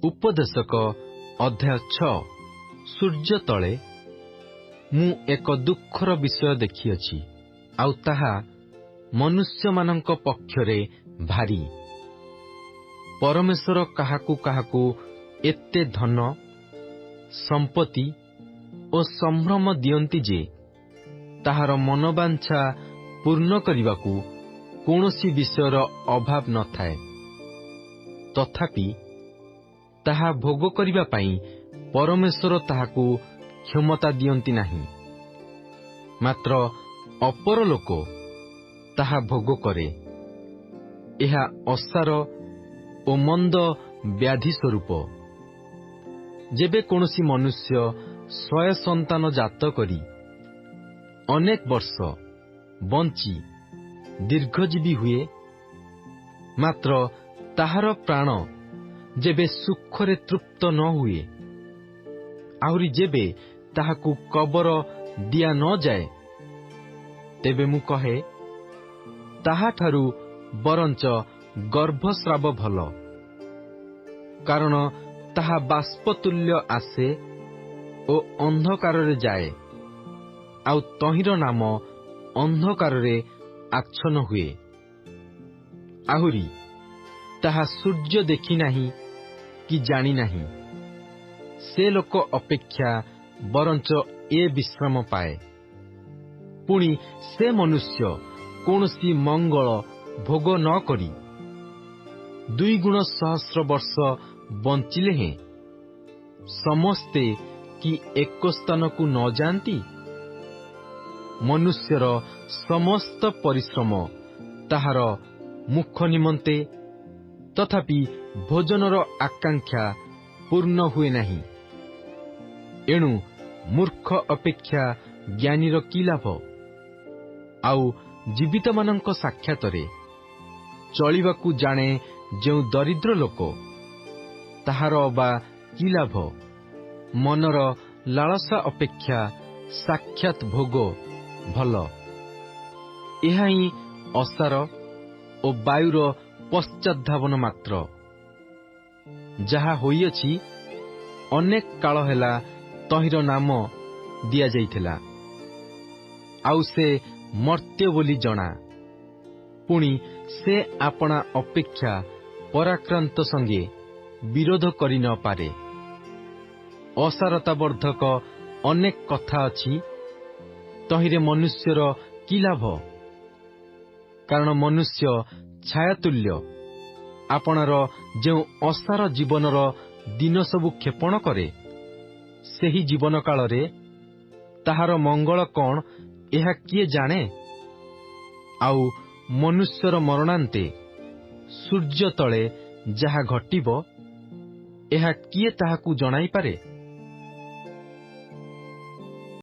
ଉପଦେଶକ ଅଧ୍ୟାୟ 6। ସୂର୍ଯ୍ୟ ତଳେ ମୁଁ ଏକ ଦୁଃଖର ବିଷୟ ଦେଖିଅଛି, ଆଉ ତାହା ମନୁଷ୍ୟମାନଙ୍କ ପକ୍ଷରେ ଭାରି। ପରମେଶ୍ୱର କାହାକୁ କାହାକୁ ଏତେ ଧନ, ସମ୍ପତ୍ତି ଓ ସମ୍ଭ୍ରମ ଦିଅନ୍ତି ଯେ ତାହାର ମନବାଞ୍ଛା ପୂର୍ଣ୍ଣ କରିବାକୁ କୌଣସି ବିଷୟର ଅଭାବ ନଥାଏ। ତଥାପି ତାହା ଭୋଗ କରିବା ପାଇଁ ପରମେଶ୍ୱର ତାହାକୁ କ୍ଷମତା ଦିଅନ୍ତି ନାହିଁ। ମାତ୍ର ଅପର ଲୋକ ତାହା ଭୋଗ କରେ। ଏହା ଅସାର ଓ ମନ୍ଦ ବ୍ୟାଧି ସ୍ୱରୂପ। ଯେବେ କୌଣସି ମନୁଷ୍ୟ 100 ସନ୍ତାନ ଜାତ କରି ଅନେକ ବର୍ଷ ବଞ୍ଚି ଦୀର୍ଘଜୀବୀ ହୁଏ, ମାତ୍ର ତାହାର ପ୍ରାଣ ଯେବେ ସୁଖରେ ତୃପ୍ତ ନ ହୁଏ, ଆହୁରି ଯେବେ ତାହାକୁ କବର ଦିଆ ନ ଯାଏ, ତେବେ ମୁଁ କହେ, ତାହାଠାରୁ ବରଞ୍ଚ ଗର୍ଭସ୍ରାବ ଭଲ। କାରଣ ତାହା ବାଷ୍ପତୁଲ୍ୟ ଆସେ ଓ ଅନ୍ଧକାରରେ ଯାଏ, ଆଉ ତହିଁର ନାମ ଅନ୍ଧକାରରେ ଆଚ୍ଛନ୍ନ ହୁଏ। ଆହୁରି ତାହା ସୂର୍ଯ୍ୟ ଦେଖି ନାହିଁ କି ଜାଣି ନାହିଁ, ସେ ଲୋକ ଅପେକ୍ଷା ବରଞ୍ଚ ଏ ବିଶ୍ରାମ ପାଏ। ପୁଣି ସେ ମନୁଷ୍ୟ କୌଣସି ମଙ୍ଗଳ ଭୋଗ ନ କରି 2 ଗୁଣ ସହସ୍ର ବର୍ଷ ବଞ୍ଚିଲେ ହେଁ ସମସ୍ତେ କି ଏକ ସ୍ଥାନକୁ ନ ଯାଆନ୍ତି? ମନୁଷ୍ୟର ସମସ୍ତ ପରିଶ୍ରମ ତାହାର ମୁଖ ନିମନ୍ତେ, ତଥାପି ଭୋଜନର ଆକାଂକ୍ଷା ପୂର୍ଣ୍ଣ ହୁଏ ନାହିଁ। ଏଣୁ ମୂର୍ଖ ଅପେକ୍ଷା ଜ୍ଞାନୀର କି ଲାଭ? ଆଉ ଜୀବିତମାନଙ୍କ ସାକ୍ଷାତରେ ଚଳିବାକୁ ଜାଣେ ଯେଉଁ ଦରିଦ୍ର ଲୋକ, ତାହାର ବା କି ଲାଭ? ମନର ଲାଳସା ଅପେକ୍ଷା ସାକ୍ଷାତ ଭୋଗ ଭଲ। ଏହା ହିଁ ଅସାର ଓ ବାୟୁର ପଶ୍ଚାଦ୍ଧାବନ ମାତ୍ର। ଯାହା ହୋଇଅଛି, ଅନେକ କାଳ ହେଲା ତହିଁର ନାମ ଦିଆଯାଇଥିଲା, ଆଉ ସେ ମର୍ତ୍ତ୍ୟ ବୋଲି ଜଣା। ପୁଣି ସେ ଆପଣା ଅପେକ୍ଷା ପରାକ୍ରାନ୍ତ ସଙ୍ଗେ ବିରୋଧ କରି ନ ପାରେ। ଅସାରତାବର୍ଦ୍ଧକ ଅନେକ କଥା ଅଛି, ତହିଁରେ ମନୁଷ୍ୟର କି ଲାଭ? କାରଣ ମନୁଷ୍ୟ ଛାୟାତୁଲ୍ୟ ଆପଣାର ଯେଉଁ ଅସାର ଜୀବନର ଦିନ ସବୁ କ୍ଷେପଣ କରେ, ସେହି ଜୀବନ କାଳରେ ତାହାର ମଙ୍ଗଳ କଣ ଏହା କିଏ ଜାଣେ? ଆଉ ମନୁଷ୍ୟର ମରଣାନ୍ତେ ସୂର୍ଯ୍ୟ ତଳେ ଯାହା ଘଟିବ, ଏହା କିଏ ତାହାକୁ ଜଣାଇପାରେ?